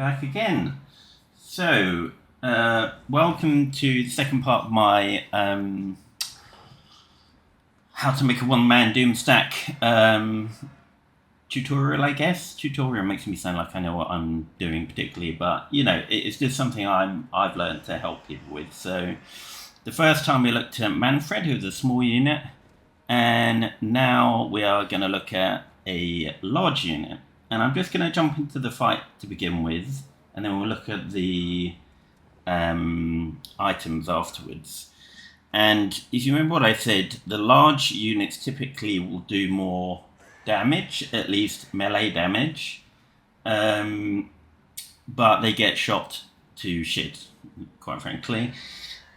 back again. So, welcome to the second part of my how to make a one-man doomstack tutorial, I guess. Tutorial makes me sound like I know what I'm doing particularly, but you know, it's just something I've learned to help people with. So, the first time we looked at Manfred, who was a small unit, and now we are going to look at a large unit. And I'm just going to jump into the fight to begin with, and then we'll look at the items afterwards. And if you remember what I said, the large units typically will do more damage, at least melee damage, but they get shot to shit, quite frankly.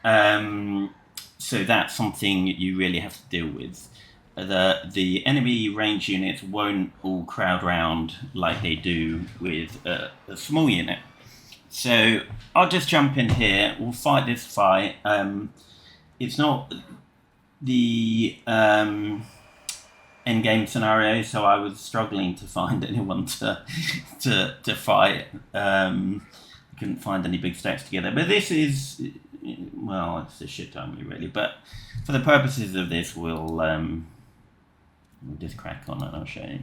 So that's something you really have to deal with. The enemy range units won't all crowd round like they do with a small unit. So I'll just jump in here. We'll fight this fight. It's not the end game scenario, so I was struggling to find anyone to fight. I couldn't find any big stacks together. But this is, well, it's a shit army really. But for the purposes of this, we'll just crack on and I'll show you.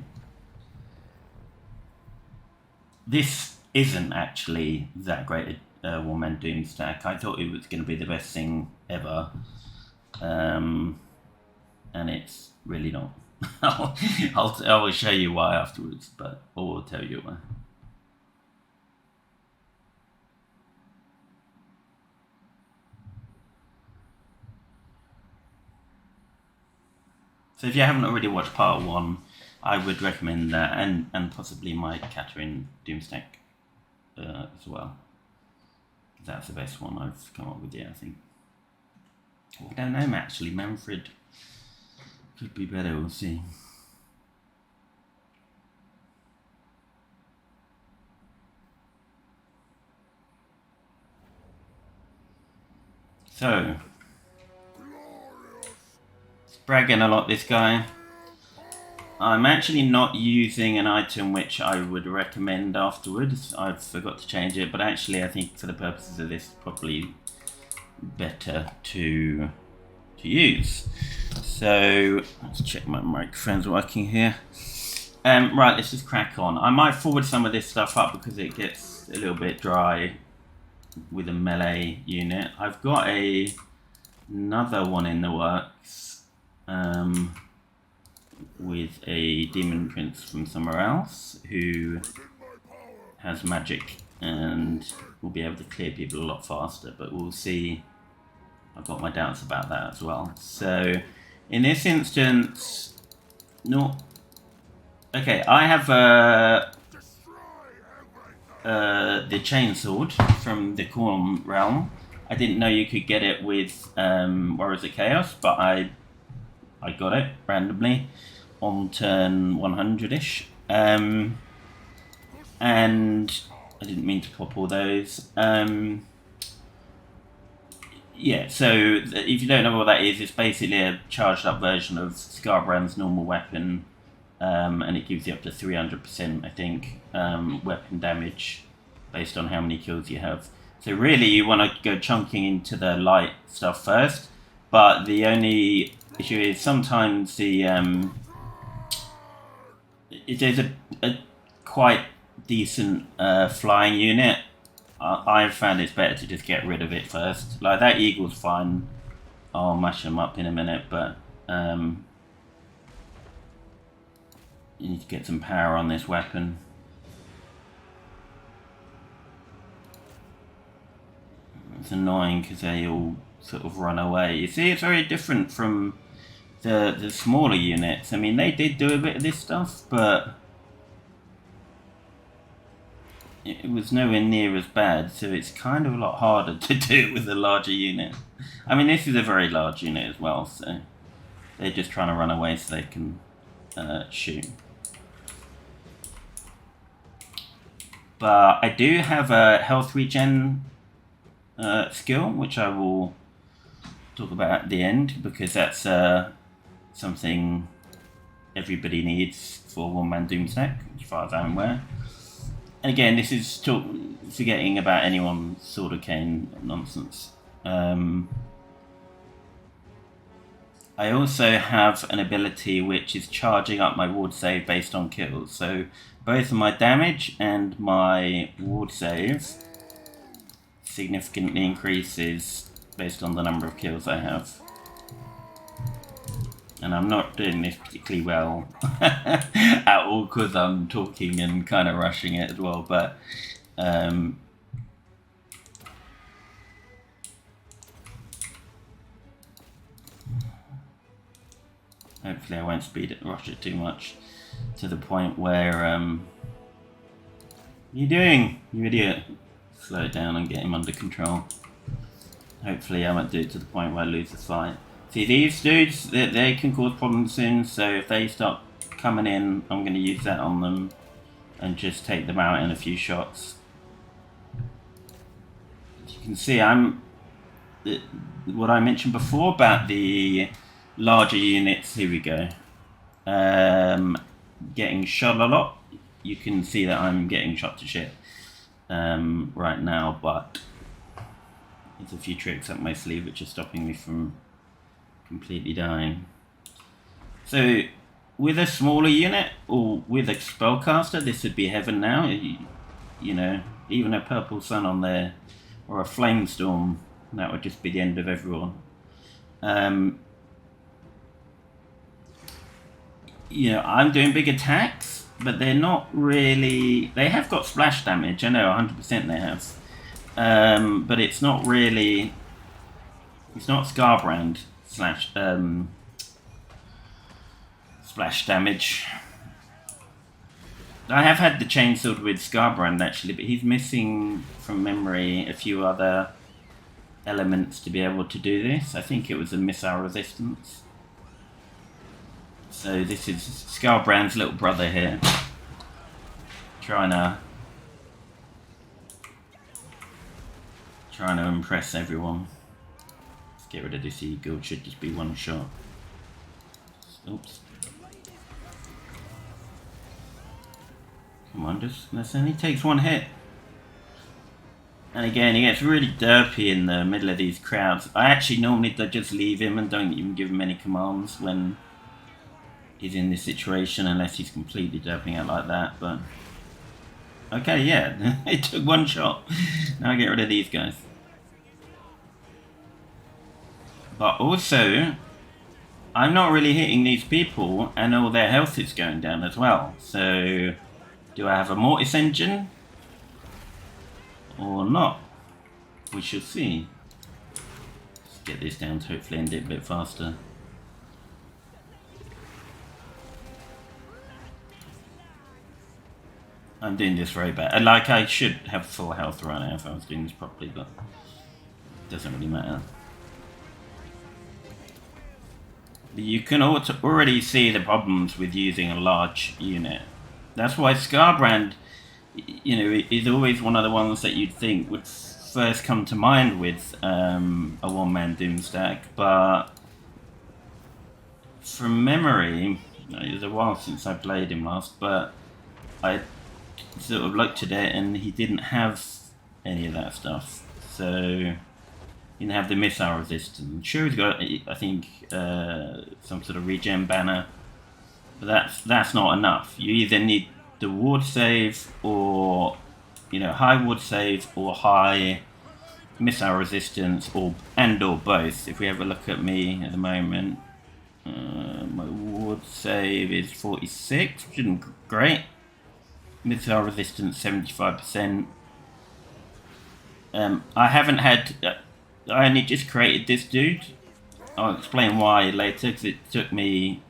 This isn't actually that great a one-man doom stack. I thought it was going to be the best thing ever, and it's really not. I will show you why afterwards, but I will tell you why. So if you haven't already watched part 1, I would recommend that, and possibly my Catherine Doomstack as well. That's the best one I've come up with yet, I think. I don't know, actually. Manfred could be better, we'll see. So, bragging a lot, this guy. I'm actually not using an item which I would recommend afterwards. I forgot to change it, but actually I think for the purposes of this, it's probably better to use. So let's check my microphone's working here. Right, let's just crack on. I might forward some of this stuff up because it gets a little bit dry with a melee unit. I've got another one in the works. With a demon prince from somewhere else who has magic and will be able to clear people a lot faster, but we'll see. I've got my doubts about that as well. So in this instance, no. Okay, I have the chainsword from the Corn realm. I didn't know you could get it with Warriors of Chaos, but I got it randomly on turn 100-ish. And I didn't mean to pop all those. Yeah, so if you don't know what that is, it's basically a charged up version of SKARBRAND's normal weapon. And it gives you up to 300%, I think, weapon damage based on how many kills you have. So really you want to go chunking into the light stuff first, but the only issue is sometimes the there's a quite decent flying unit. I've found it's better to just get rid of it first. Like that eagle's fine. I'll mash them up in a minute, but you need to get some power on this weapon. It's annoying because they all sort of run away. You see, it's very different from the smaller units. I mean, they did do a bit of this stuff, but it was nowhere near as bad, so it's kind of a lot harder to do it with a larger unit. I mean, this is a very large unit as well, so they're just trying to run away so they can shoot. But I do have a health regen skill, which I will talk about at the end, because that's something everybody needs for one-man doomstack, as far as I'm aware. And again, this is forgetting about anyone Sword of Cane nonsense. I also have an ability which is charging up my ward save based on kills. So both my damage and my ward save significantly increases based on the number of kills I have. And I'm not doing this particularly well at all because I'm talking and kind of rushing it as well. But hopefully I won't rush it too much to the point where what are you doing, you idiot? Slow it down and get him under control. Hopefully I won't do it to the point where I lose the fight. See, these dudes, they can cause problems soon, so if they start coming in, I'm going to use that on them and just take them out in a few shots. As you can see, what I mentioned before about the larger units, here we go. Getting shot a lot. You can see that I'm getting shot to shit right now, but there's a few tricks up my sleeve which are stopping me from completely dying. So with a smaller unit or with a spellcaster, this would be heaven now. You know, even a purple sun on there or a flame storm, that would just be the end of everyone. You know, I'm doing big attacks, but they're not really... They have got splash damage, I know, 100% they have. But it's not really... It's not Skarbrand splash damage. I have had the chainsword with Skarbrand actually, but he's missing from memory a few other elements to be able to do this. I think it was a missile resistance. So this is SKARBRANDS little brother here, trying to impress everyone. Let's get rid of this eagle. Should just be one shot. Oops. Come on, this only takes one hit. And again, he gets really derpy in the middle of these crowds. I actually normally just leave him and don't even give him any commands when he's in this situation, unless he's completely derping out like that. But okay, yeah, it took one shot. Now I get rid of these guys. But also, I'm not really hitting these people, and all their health is going down as well. So, do I have a mortis engine or not? We shall see. Let's get this down to hopefully end it a bit faster. I'm doing this very bad. Like, I should have full health right now if I was doing this properly, but it doesn't really matter. But you can already see the problems with using a large unit. That's why Skarbrand, you know, is always one of the ones that you'd think would first come to mind with a one-man doomstack, but from memory, it was a while since I played him last, but I sort of looked at it and he didn't have any of that stuff. So he didn't have the missile resistance. Sure, he's got, I think, some sort of regen banner, but that's not enough. You either need the ward save, or high ward save, or high missile resistance, or both. If we have a look at me at the moment, my ward save is 46, which isn't great. Missile resistance 75%. I haven't had. I only just created this dude. I'll explain why later, because it took me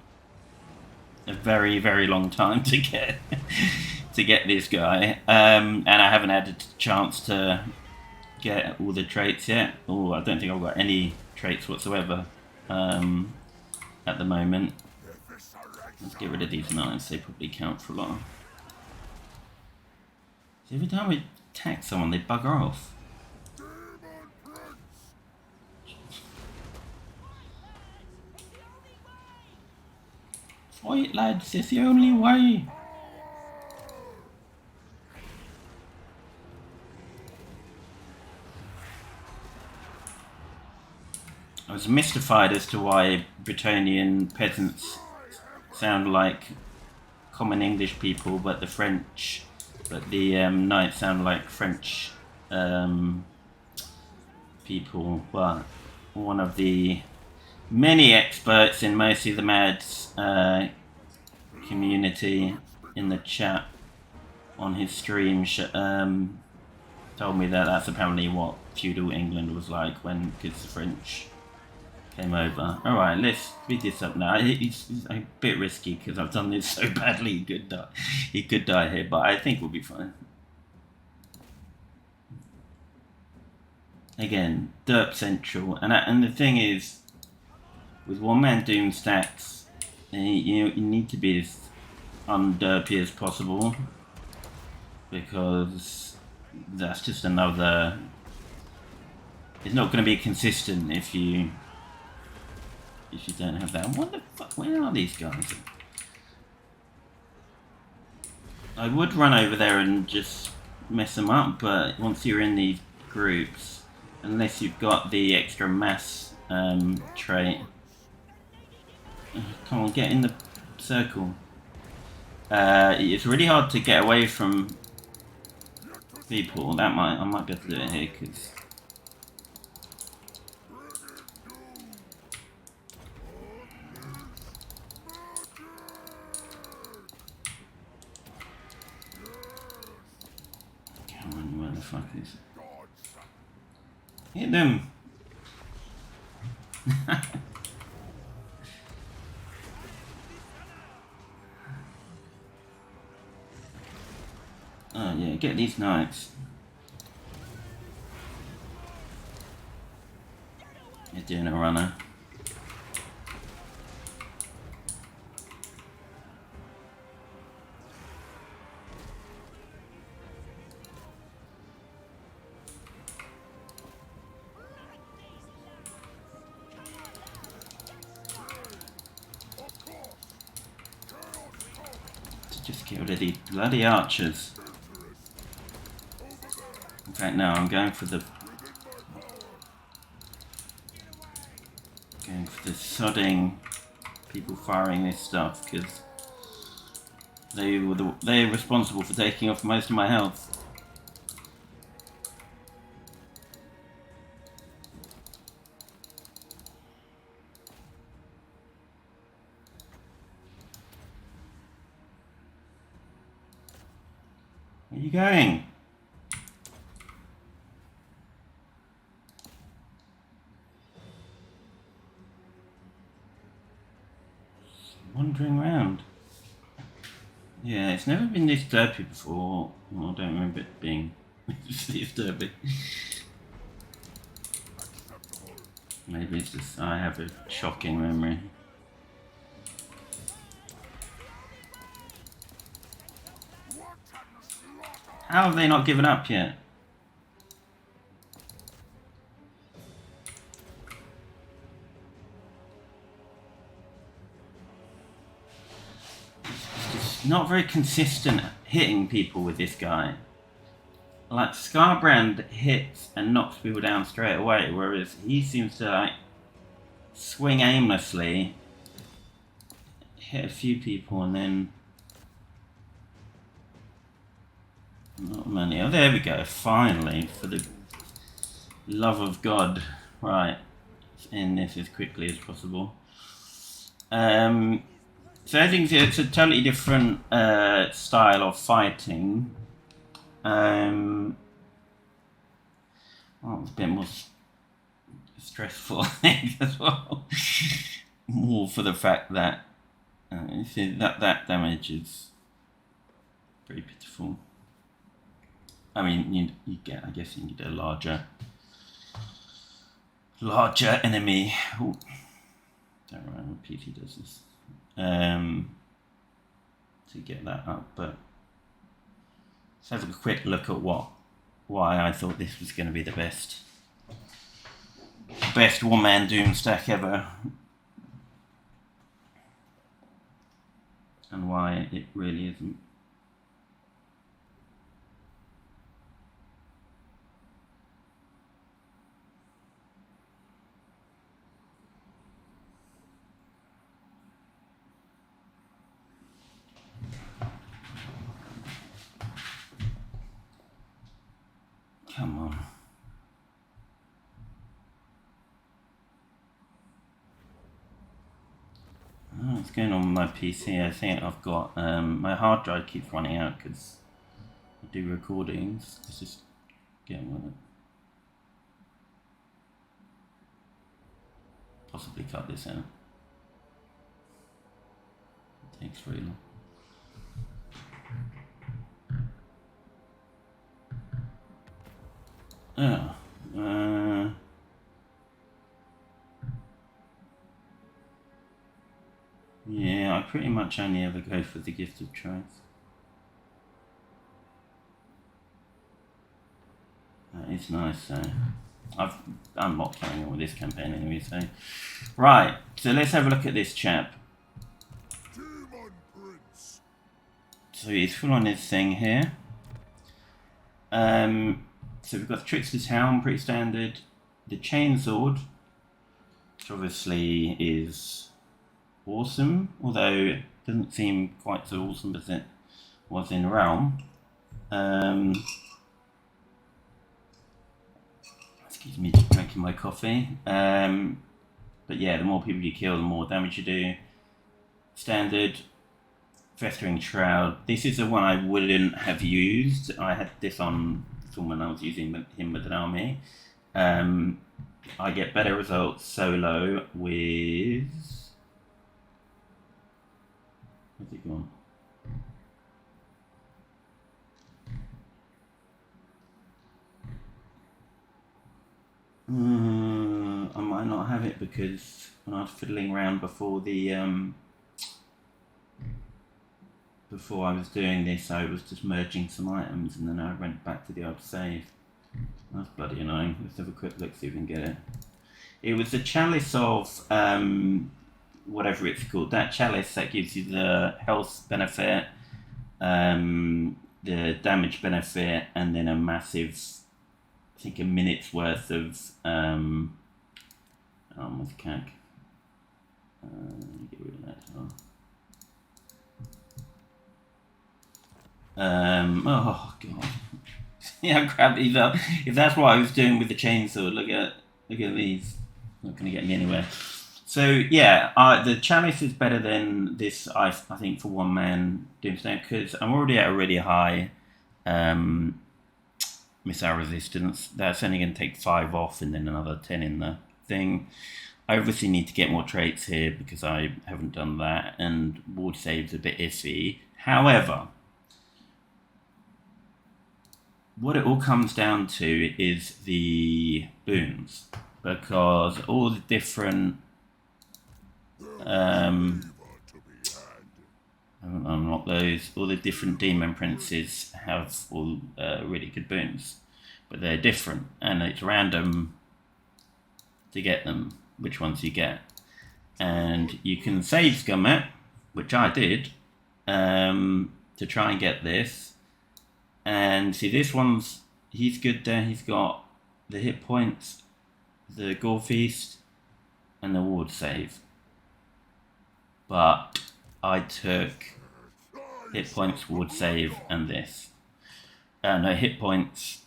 a very, very long time to get this guy, and I haven't had a chance to get all the traits yet. Oh, I don't think I've got any traits whatsoever at the moment. Let's get rid of these knives. They probably count for a lot. So every time we attack someone, they bugger off. Fight, lads, it's the only way. I was mystified as to why Bretonian peasants sound like common English people, but the knights sound like French people. Well, one of the many experts in mostly the Mads community in the chat on his stream told me that that's apparently what feudal England was like because the French came over. Alright, let's speed this up now. It's a bit risky because I've done this so badly. He could die here, but I think we'll be fine. Again, derp central, and the thing is, with one-man doom stacks, you need to be as underpy as possible, because that's just another. It's not going to be consistent if you don't have that. What the fuck? Where are these guys? I would run over there and just mess them up, but once you're in these groups, unless you've got the extra mass trait, come on, get in the circle. It's really hard to get away from people. I might be able to do it here because. Where the fuck is it? Hit them! Oh yeah, get these knights. You're doing a runner. Just get rid of these bloody archers. In fact, no, I'm going for the sodding people firing this stuff because they're responsible for taking off most of my health. Where are you going? Wandering around. Yeah, it's never been this derpy before. Well, I don't remember it being this derpy. Maybe it's just I have a shocking memory. How have they not given up yet? It's not very consistent hitting people with this guy. Like, Skarbrand hits and knocks people down straight away, whereas he seems to like swing aimlessly, hit a few people and then not many. Oh, there we go, finally, for the love of God. Right, let's end this as quickly as possible. So I think it's a totally different style of fighting. Well, it's a bit more stressful, I think, as well. More for the fact that you see that damage is pretty pitiful. I mean, you get. I guess you need a larger enemy. Ooh. Don't know what PT does this. To get that up, but let's have a quick look at why I thought this was going to be the best one-man doom stack ever, and why it really isn't. Come on. Oh, what's going on with my PC? I think I've got my hard drive keeps running out because I do recordings. Let's just get with it. Possibly cut this out. It takes very long. Oh, yeah, I pretty much only ever go for the gift of choice. That is nice, so I'm not carrying on with this campaign anyway, so. Right, so let's have a look at this chap. So he's full on his thing here. So we've got the Trickster's Helm, pretty standard. The Chainsword, which obviously is awesome, although it doesn't seem quite so awesome as it was in Realm. Excuse me, just drinking my coffee. But yeah, the more people you kill, the more damage you do. Standard. Festering Shroud. This is the one I wouldn't have used. I had this on when I was using him with an army. I get better results solo with... Where's it gone? I might not have it because when I was fiddling around before before I was doing this, I was just merging some items and then I went back to the old save. That's bloody annoying. Let's have a quick look, see if we can get it. It was the Chalice of, whatever it's called. That Chalice that gives you the health benefit, the damage benefit, and then a massive, I think a minute's worth of, almost cack. Get rid of that as well. Oh god. Yeah, crap. If that's what I was doing with the chainsaw, look at these. Not going to get me anywhere. So yeah, the Chalice is better than this. I think for one man doomstack because I'm already at a really high missile resistance. That's only going to take 5 off and then another 10 in the thing. I obviously need to get more traits here because I haven't done that, and ward save's a bit iffy. However, what it all comes down to is the boons, because all the different I haven't unlocked those. All the different demon princes have all really good boons, but they're different, and it's random to get them, which ones you get. And you can save Scummet, which I did, to try and get this. And see, this one's, he's good there. He's got the hit points, the Gore Feast, and the ward save. But I took hit points, ward save, and this. No, hit points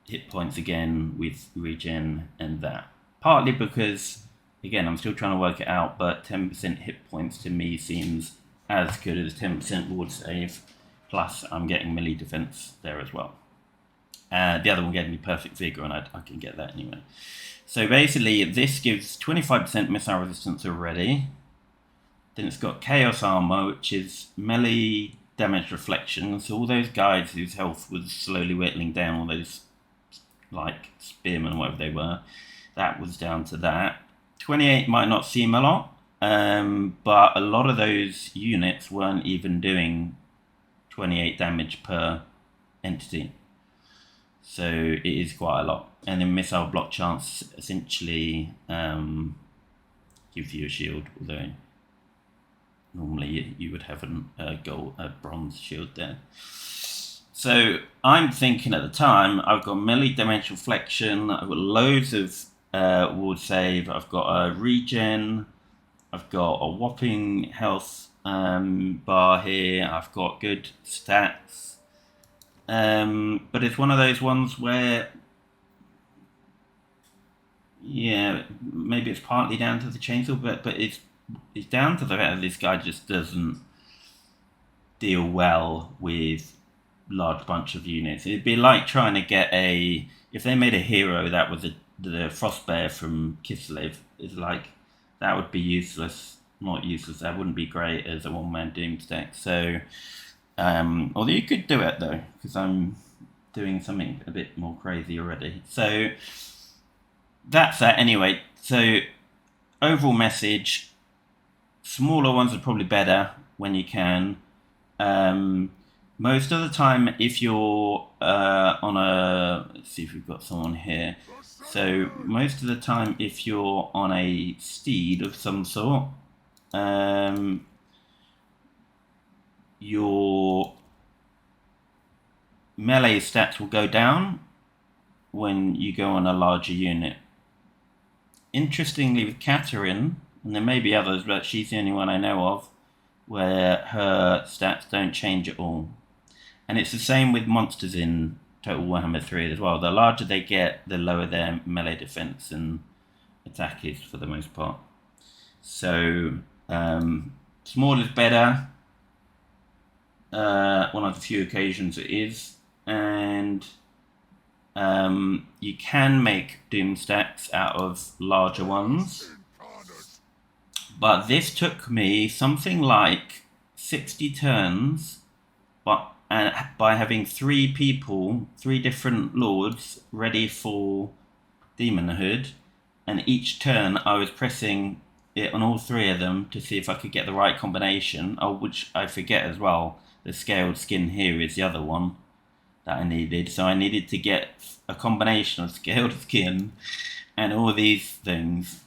again with regen and that. Partly because, again, I'm still trying to work it out, but 10% hit points to me seems as good as 10% ward save. Plus, I'm getting melee defense there as well. The other one gave me perfect vigor, and I can get that anyway. So basically, this gives 25% missile resistance already. Then it's got Chaos Armor, which is melee damage reflection. So all those guys whose health was slowly whittling down, all those like spearmen or whatever they were, that was down to that. 28 might not seem a lot, but a lot of those units weren't even doing 28 damage per entity, so it is quite a lot. And then missile block chance essentially gives you a shield, although normally you would have a bronze shield there. So I'm thinking at the time, I've got melee damage reflection, I've got loads of ward save, I've got a regen, I've got a whopping health bar here, I've got good stats, but it's one of those ones where Yeah, maybe it's partly down to the chainsaw, but it's down to the fact that this guy just doesn't deal well with large bunch of units. It'd be like trying to get a if they made a hero that was the Frostbear from Kislev. It's like that would be useless. Not useless. That wouldn't be great as a one-man doomstack. So, although you could do it though, because I'm doing something a bit more crazy already. So that's that anyway. So overall message: smaller ones are probably better when you can. Most of the time, if you're on a, let's see if we've got someone here. So most of the time, if you're on a steed of some sort, your melee stats will go down when you go on a larger unit. Interestingly, with Catherine, and there may be others, but she's the only one I know of, where her stats don't change at all. And it's the same with monsters in Total Warhammer 3 as well. The larger they get, the lower their melee defense and attack is for the most part. So, small is better. One of the few occasions it is. And you can make doom stacks out of larger ones. But this took me something like 60 turns, but by having 3 people, 3 different lords ready for demonhood, and each turn I was pressing it on all 3 of them to see if I could get the right combination. Oh, which I forget as well. The scaled skin here is the other one that I needed. So I needed to get a combination of scaled skin and all these things.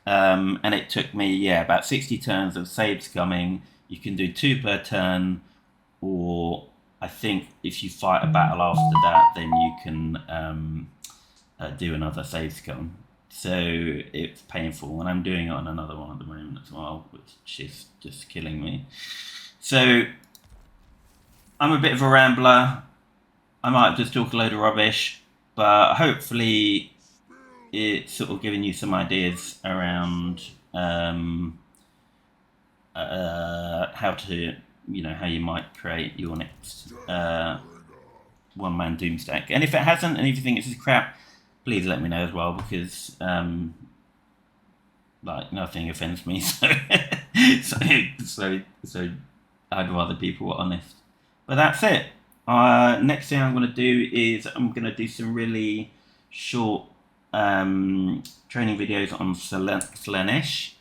And it took me, about 60 turns of saves coming. You can do 2 per turn, or I think if you fight a battle after that, then you can do another save scum. So it's painful, and I'm doing it on another one at the moment as well, which is just killing me. So I'm a bit of a rambler. I might just talk a load of rubbish, but hopefully it's sort of giving you some ideas around how to, how you might create your next one-man doomstack. And if it hasn't, and if you think it's just crap, please let me know as well, because nothing offends me. So I'd rather people were honest. But that's it. Next thing I'm going to do is I'm going to do some really short training videos on Slaanesh,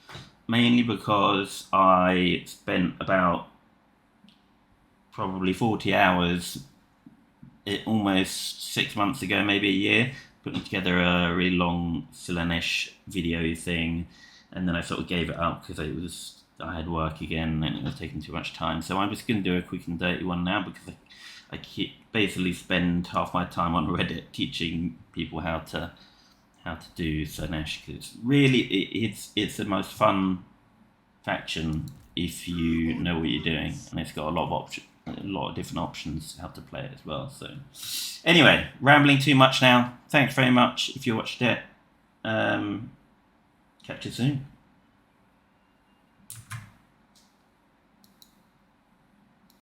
mainly because I spent about probably 40 hours almost 6 months ago, maybe a year, putting together a really long Slaanesh video thing, and then I sort of gave it up because I had work again and it was taking too much time. So I'm just going to do a quick and dirty one now, because I basically spend half my time on Reddit teaching people how to do Slaanesh, because really it's the most fun faction if you know what you're doing, and it's got a lot of different options how to play it as well. So anyway, rambling too much now. Thanks very much if you watched it. Catch you soon.